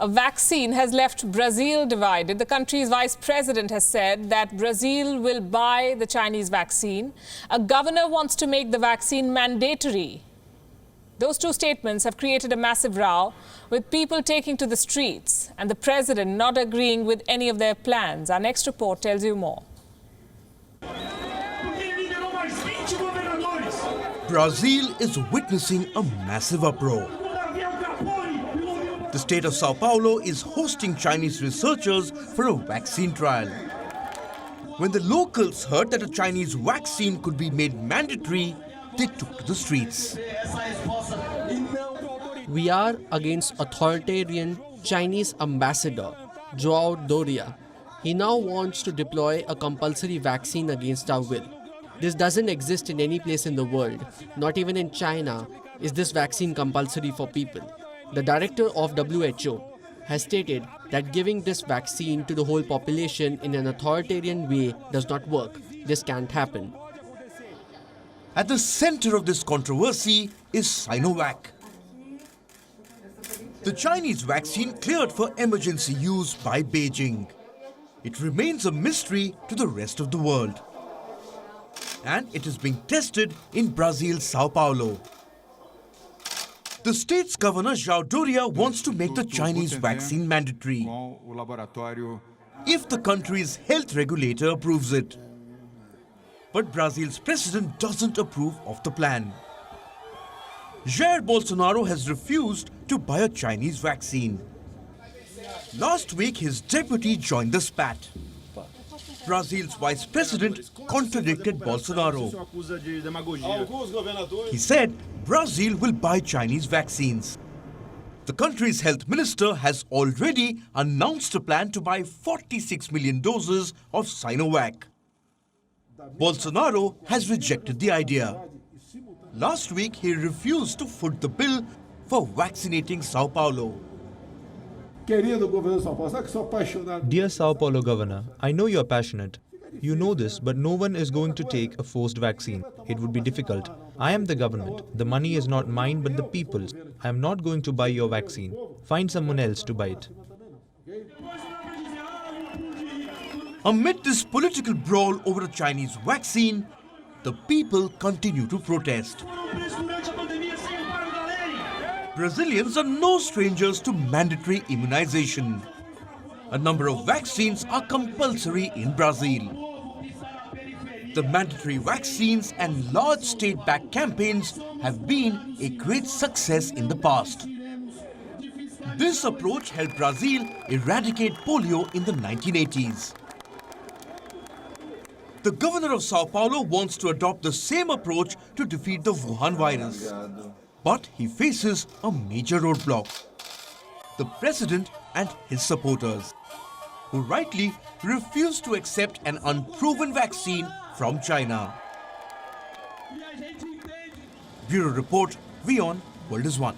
A vaccine has left Brazil divided. The country's vice president has said that Brazil will buy the Chinese vaccine. A governor wants to make the vaccine mandatory. Those two statements have created a massive row, with people taking to the streets and the president not agreeing with any of their plans. Our next report tells you more. Brazil is witnessing a massive uproar. The state of Sao Paulo is hosting Chinese researchers for a vaccine trial. When the locals heard that a Chinese vaccine could be made mandatory, they took to the streets. We are against authoritarian Chinese ambassador, Joao Doria. He now wants to deploy a compulsory vaccine against our will. This doesn't exist in any place in the world. Not even in China is this vaccine compulsory for people. The director of WHO has stated that giving this vaccine to the whole population in an authoritarian way does not work. This can't happen. At the center of this controversy is Sinovac. The Chinese vaccine cleared for emergency use by Beijing. It remains a mystery to the rest of the world. And it is being tested in Brazil's Sao Paulo. The state's governor, Joao Doria, wants to make the Chinese vaccine mandatory if the country's health regulator approves it. But Brazil's president doesn't approve of the plan. Jair Bolsonaro has refused to buy a Chinese vaccine. Last week, his deputy joined the spat. Brazil's vice president contradicted Bolsonaro. He said Brazil will buy Chinese vaccines. The country's health minister has already announced a plan to buy 46 million doses of Sinovac. Bolsonaro has rejected the idea. Last week, he refused to foot the bill for vaccinating Sao Paulo. Dear Sao Paulo Governor, I know you're passionate. You know this, but no one is going to take a forced vaccine. It would be difficult. I am the government. The money is not mine but the people's. I am not going to buy your vaccine. Find someone else to buy it. Amid this political brawl over a Chinese vaccine, the people continue to protest. Brazilians are no strangers to mandatory immunization. A number of vaccines are compulsory in Brazil. The mandatory vaccines and large state-backed campaigns have been a great success in the past. This approach helped Brazil eradicate polio in the 1980s. The governor of Sao Paulo wants to adopt the same approach to defeat the Wuhan virus. But he faces a major roadblock: the president and his supporters, who rightly refuse to accept an unproven vaccine from China. Bureau Report, WION World is One.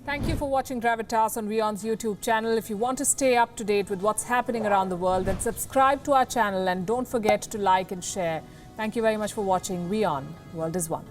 Thank you for watching Gravitas on WION's YouTube channel. If you want to stay up to date with what's happening around the world, then subscribe to our channel and don't forget to like and share. Thank you very much for watching WION World is One.